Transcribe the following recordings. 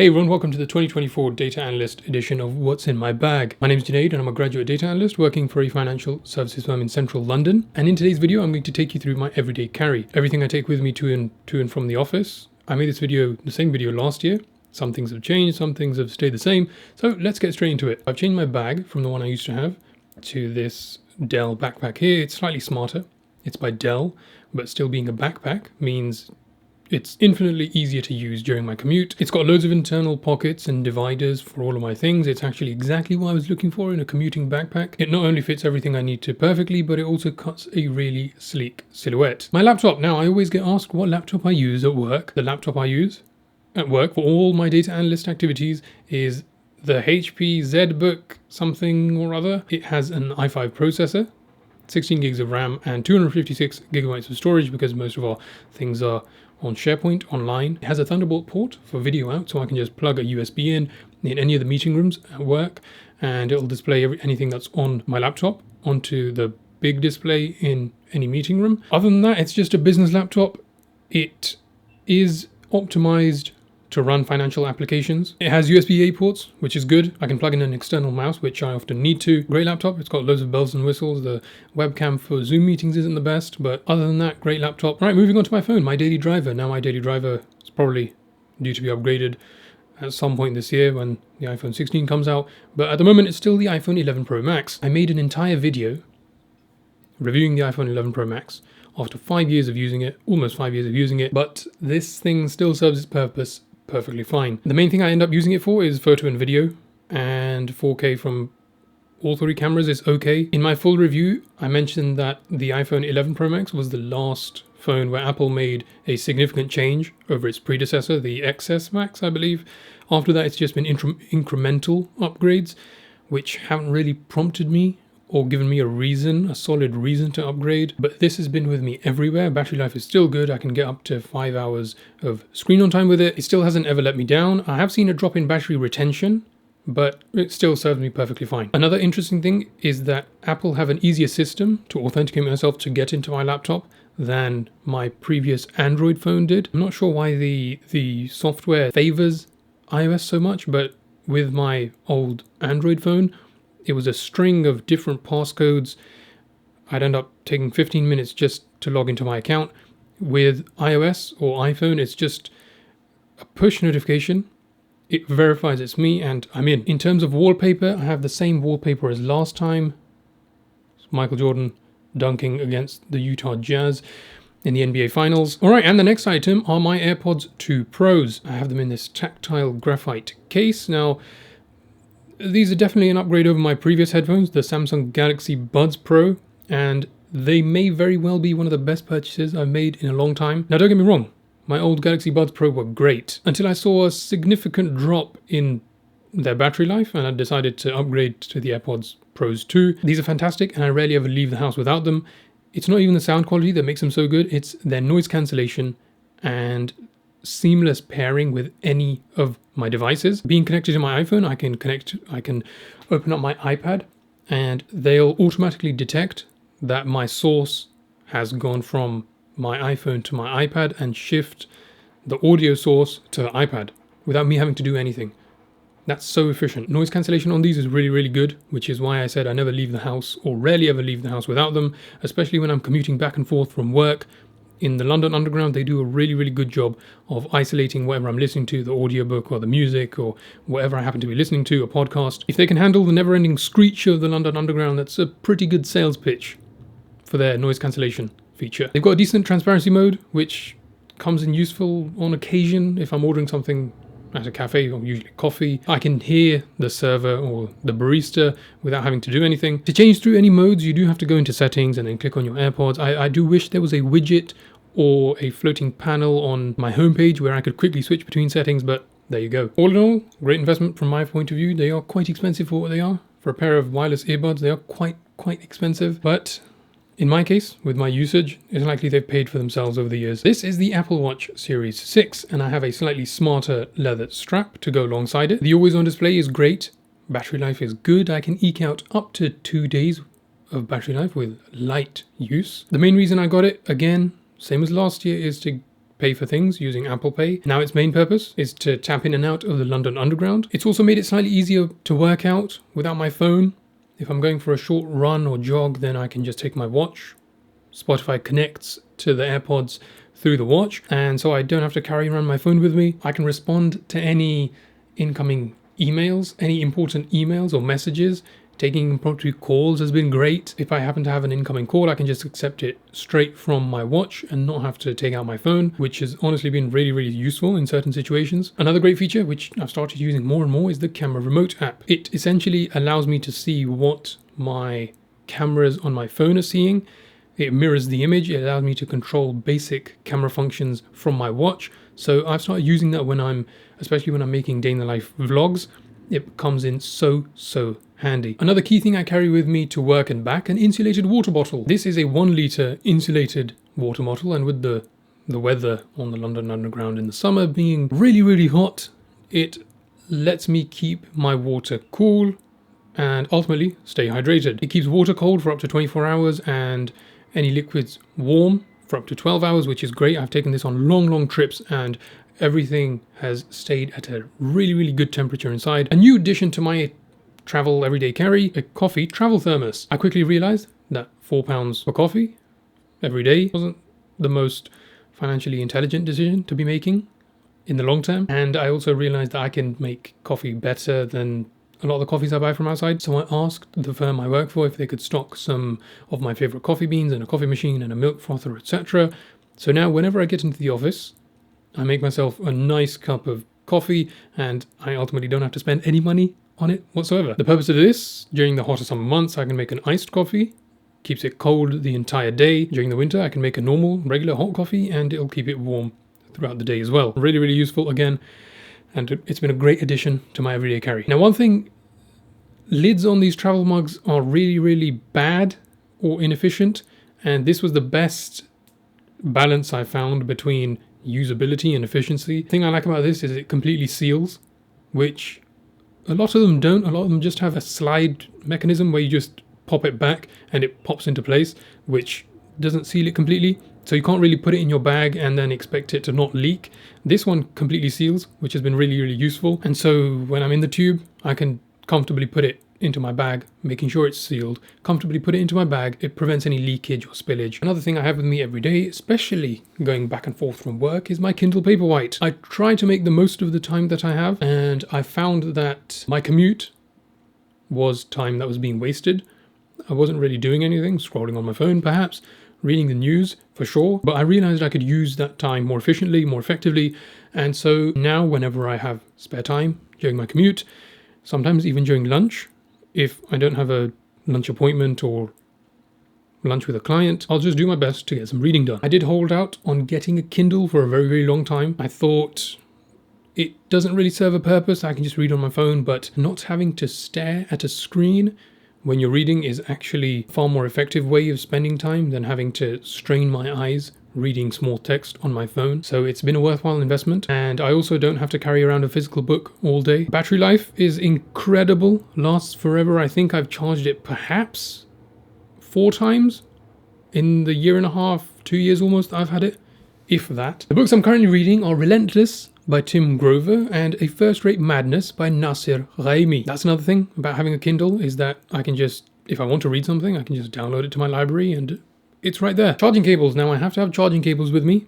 Hey everyone, welcome to the 2024 Data Analyst edition of What's in My Bag. My name is Junaid and I'm a graduate data analyst working for a financial services firm in central London. And in today's video, I'm going to take you through my everyday carry. Everything I take with me to and from the office. I made the same video last year. Some things have changed, some things have stayed the same. So let's get straight into it. I've changed my bag from the one I used to have to this Dell backpack here. It's slightly smarter. It's by Dell, but still being a backpack means it's infinitely easier to use during my commute. It's got loads of internal pockets and dividers for all of my things. It's actually exactly what I was looking for in a commuting backpack. It not only fits everything I need to perfectly, but it also cuts a really sleek silhouette. My laptop. Now, I always get asked what laptop I use at work. The laptop I use at work for all my data analyst activities is the HP ZBook something or other. It has an i5 processor, 16 gigs of RAM, and 256 gigabytes of storage because most of our things are on SharePoint online. It has a Thunderbolt port for video out, so I can just plug a USB in any of the meeting rooms at work, and it'll display anything that's on my laptop onto the big display in any meeting room. Other than that, it's just a business laptop. It is optimized to run financial applications. It has USB-A ports, which is good. I can plug in an external mouse, which I often need to. Great laptop. It's got loads of bells and whistles. The webcam for Zoom meetings isn't the best, but other than that, great laptop. All right, moving on to my phone, my daily driver. Now my daily driver is probably due to be upgraded at some point this year when the iPhone 16 comes out, but at the moment it's still the iPhone 11 Pro Max. I made an entire video reviewing the iPhone 11 Pro Max after 5 years of using it, almost 5 years of using it, but this thing still serves its purpose perfectly fine. The main thing I end up using it for is photo and video, and 4K from all three cameras is okay. In my full review, I mentioned that the iPhone 11 Pro Max was the last phone where Apple made a significant change over its predecessor, the XS Max, I believe. After that, it's just been incremental upgrades, which haven't really prompted me or given me a solid reason to upgrade. But this has been with me everywhere. Battery life is still good. I can get up to 5 hours of screen on time with it. It still hasn't ever let me down. I have seen a drop in battery retention, but it still serves me perfectly fine. Another interesting thing is that Apple have an easier system to authenticate myself to get into my laptop than my previous Android phone did. I'm not sure why the software favors iOS so much, but with my old Android phone, it was a string of different passcodes. I'd end up taking 15 minutes just to log into my account. With iOS or iPhone, it's just a push notification. It verifies it's me and I'm in. In terms of wallpaper, I have the same wallpaper as last time. It's Michael Jordan dunking against the Utah Jazz in the NBA Finals. All right, and the next item are my AirPods 2 Pros. I have them in this tactile graphite case. Now, these are definitely an upgrade over my previous headphones, the Samsung Galaxy Buds Pro, and they may very well be one of the best purchases I've made in a long time. Now, don't get me wrong, my old Galaxy Buds Pro were great until I saw a significant drop in their battery life, and I decided to upgrade to the AirPods Pros 2. These are fantastic, and I rarely ever leave the house without them. It's not even the sound quality that makes them so good, it's their noise cancellation and seamless pairing with any of my devices. Being connected to my iPhone, I can open up my iPad and they'll automatically detect that my source has gone from my iPhone to my iPad and shift the audio source to the iPad without me having to do anything. That's so efficient. Noise cancellation on these is really, really good, which is why I said I never leave the house or rarely ever leave the house without them, especially when I'm commuting back and forth from work. In the London Underground, they do a really, really good job of isolating whatever I'm listening to, the audiobook or the music or whatever I happen to be listening to, a podcast. If they can handle the never-ending screech of the London Underground, that's a pretty good sales pitch for their noise cancellation feature. They've got a decent transparency mode, which comes in useful on occasion if I'm ordering something at a cafe, or usually coffee. I can hear the server or the barista without having to do anything. To change through any modes, you do have to go into settings and then click on your AirPods. I do wish there was a widget or a floating panel on my homepage where I could quickly switch between settings, but there you go. All in all, great investment from my point of view. They are quite expensive for what they are. For a pair of wireless earbuds, they are quite expensive, but in my case, with my usage, it's likely they've paid for themselves over the years. This is the Apple Watch Series 6, and I have a slightly smarter leather strap to go alongside it. The always-on display is great. Battery life is good. I can eke out up to 2 days of battery life with light use. The main reason I got it, again, same as last year, is to pay for things using Apple Pay. Now its main purpose is to tap in and out of the London Underground. It's also made it slightly easier to work out without my phone. If I'm going for a short run or jog, then I can just take my watch. Spotify connects to the AirPods through the watch, and so I don't have to carry around my phone with me. I can respond to any incoming emails, any important emails or messages. Taking impromptu calls has been great. If I happen to have an incoming call, I can just accept it straight from my watch and not have to take out my phone, which has honestly been really, really useful in certain situations. Another great feature, which I've started using more and more, is the camera remote app. It essentially allows me to see what my cameras on my phone are seeing. It mirrors the image. It allows me to control basic camera functions from my watch. So I've started using that especially when I'm making day in the life vlogs. It comes in so handy. Another key thing I carry with me to work and back, an insulated water bottle. This is a 1 litre insulated water bottle, and with the weather on the London Underground in the summer being really, really hot, it lets me keep my water cool and ultimately stay hydrated. It keeps water cold for up to 24 hours and any liquids warm for up to 12 hours, which is great. I've taken this on long trips and everything has stayed at a really, really good temperature inside. A new addition to my travel everyday carry, a coffee travel thermos. I quickly realized that £4 for coffee every day wasn't the most financially intelligent decision to be making in the long term. And I also realized that I can make coffee better than a lot of the coffees I buy from outside. So I asked the firm I work for if they could stock some of my favorite coffee beans and a coffee machine and a milk frother, etc. So now whenever I get into the office, I make myself a nice cup of coffee and I ultimately don't have to spend any money on it whatsoever. The purpose of this, during the hotter summer months, I can make an iced coffee, keeps it cold the entire day. During the winter, I can make a normal, regular hot coffee and it'll keep it warm throughout the day as well. Really, really useful again, and it's been a great addition to my everyday carry. Now, one thing, lids on these travel mugs are really, really bad or inefficient, and this was the best balance I found between usability and efficiency. The thing I like about this is it completely seals, which a lot of them don't. A lot of them just have a slide mechanism where you just pop it back and it pops into place, which doesn't seal it completely. So you can't really put it in your bag and then expect it to not leak. This one completely seals, which has been really, really useful. And so when I'm in the tube, I can comfortably put it into my bag, making sure it's sealed, comfortably put it into my bag. It prevents any leakage or spillage. Another thing I have with me every day, especially going back and forth from work, is my Kindle Paperwhite. I try to make the most of the time that I have, and I found that my commute was time that was being wasted. I wasn't really doing anything, scrolling on my phone perhaps, reading the news for sure, but I realized I could use that time more efficiently, more effectively, and so now whenever I have spare time during my commute, sometimes even during lunch, if I don't have a lunch appointment or lunch with a client, I'll just do my best to get some reading done. I did hold out on getting a Kindle for a very, very long time. I thought it doesn't really serve a purpose. I can just read on my phone, but not having to stare at a screen when you're reading is actually a far more effective way of spending time than having to strain my eyes reading small text on my phone. So it's been a worthwhile investment, and I also don't have to carry around a physical book all day. Battery life is incredible, lasts forever. I think I've charged it perhaps 4 times in the 1.5 years, 2 years almost I've had it, if that. The books I'm currently reading are Relentless by Tim Grover and A First-Rate Madness by Nasir Raimi. That's another thing about having a Kindle, is that I can just, if I want to read something, I can just download it to my library and it's right there. Charging cables. Now I have to have charging cables with me,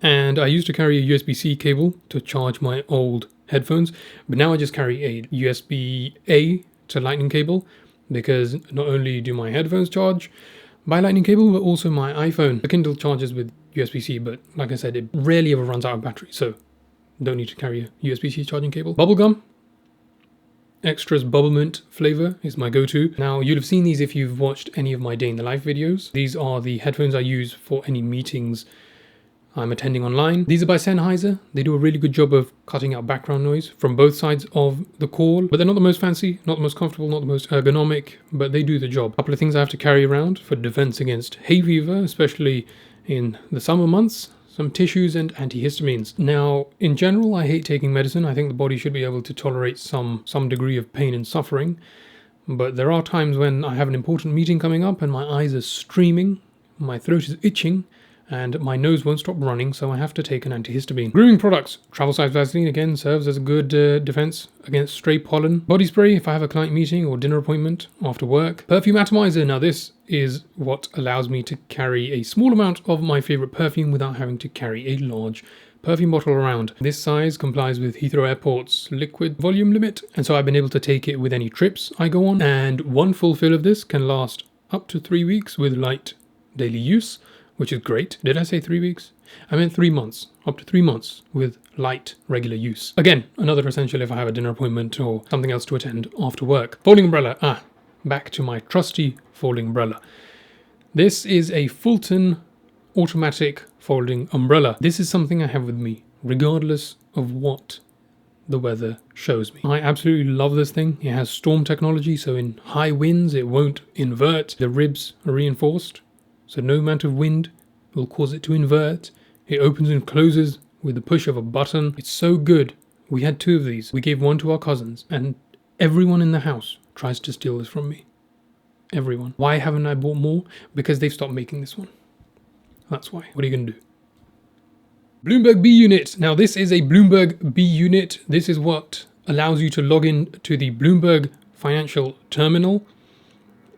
and I used to carry a USB-C cable to charge my old headphones, but now I just carry a USB-A to Lightning cable, because not only do my headphones charge by Lightning cable, but also my iPhone. The Kindle charges with USB-C, but like I said, it rarely ever runs out of battery, so don't need to carry a USB-C charging cable. Bubblegum. Extras Bubble Mint flavor is my go-to. Now, you'll have seen these if you've watched any of my day in the life videos. These are the headphones I use for any meetings I'm attending online. These are by Sennheiser. They do a really good job of cutting out background noise from both sides of the call, but they're not the most fancy, not the most comfortable, not the most ergonomic, but they do the job. A couple of things I have to carry around for defense against hay fever, especially in the summer months. Some tissues and antihistamines. Now, in general, I hate taking medicine. I think the body should be able to tolerate some degree of pain and suffering. But there are times when I have an important meeting coming up and my eyes are streaming, my throat is itching, and my nose won't stop running, so I have to take an antihistamine. Grooming products. Travel size Vaseline again serves as a good defense against stray pollen. Body spray if I have a client meeting or dinner appointment after work. Perfume atomizer. Now this is what allows me to carry a small amount of my favorite perfume without having to carry a large perfume bottle around. This size complies with Heathrow Airport's liquid volume limit, and so I've been able to take it with any trips I go on, and one full fill of this can last up to 3 weeks with light daily use, which is great. Did I say 3 weeks? I meant 3 months. Up to 3 months with light regular use. Again, another essential if I have a dinner appointment or something else to attend after work. Folding umbrella. Back to my trusty folding umbrella. This is a Fulton automatic folding umbrella. This is something I have with me regardless of what the weather shows me. I absolutely love this thing. It has storm technology, so in high winds it won't invert. The ribs are reinforced, so no amount of wind will cause it to invert. It opens and closes with the push of a button. It's so good. We had 2 of these. We gave one to our cousins, and everyone in the house tries to steal this from me. Everyone. Why haven't I bought more? Because they've stopped making this one. That's why. What are you going to do? Bloomberg B unit. Now this is a Bloomberg B unit. This is what allows you to log in to the Bloomberg financial terminal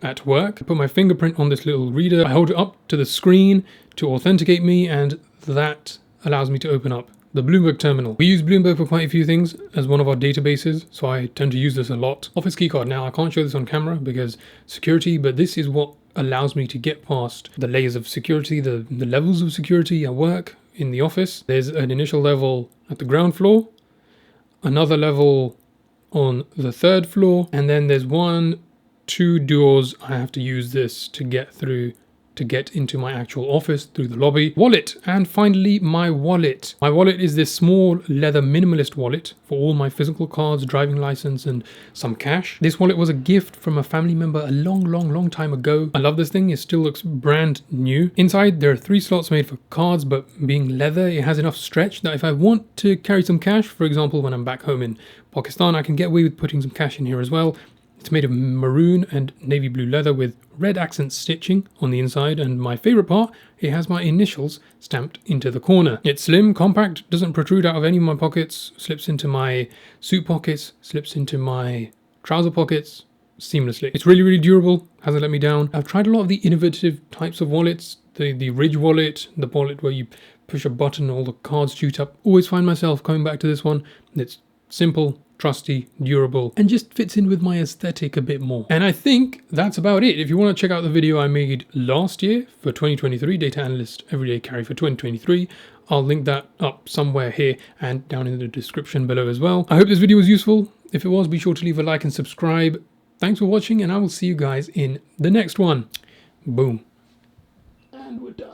at work. I put my fingerprint on this little reader. I hold it up to the screen to authenticate me, and that allows me to open up the Bloomberg terminal. We use Bloomberg for quite a few things as one of our databases, so I tend to use this a lot. Office keycard. Now I can't show this on camera because security, but this is what allows me to get past the layers of security, the levels of security at work in the office. There's an initial level at the ground floor, another level on the 3rd floor, and then there's 2 doors I have to use this to get through to get into my actual office through the lobby. Wallet, and finally my wallet. My wallet is this small leather minimalist wallet for all my physical cards, driving license, and some cash. This wallet was a gift from a family member a long time ago. I love this thing. It still looks brand new. Inside there are 3 slots made for cards, but being leather, it has enough stretch that if I want to carry some cash, for example when I'm back home in Pakistan, I can get away with putting some cash in here as well. It's made of maroon and navy blue leather with red accent stitching on the inside, and my favorite part, it has my initials stamped into the corner. It's slim, compact, doesn't protrude out of any of my pockets, slips into my suit pockets, slips into my trouser pockets seamlessly. It's really durable, hasn't let me down. I've tried a lot of the innovative types of wallets, the Ridge wallet, the wallet where you push a button and all the cards shoot up. Always find myself coming back to this one. It's simple, trusty, durable, and just fits in with my aesthetic a bit more. And I think that's about it. If you want to check out the video I made last year for 2023, Data Analyst Everyday Carry for 2023, I'll link that up somewhere here and down in the description below as well. I hope this video was useful. If it was, be sure to leave a like and subscribe. Thanks for watching, and I will see you guys in the next one. Boom. And we're done.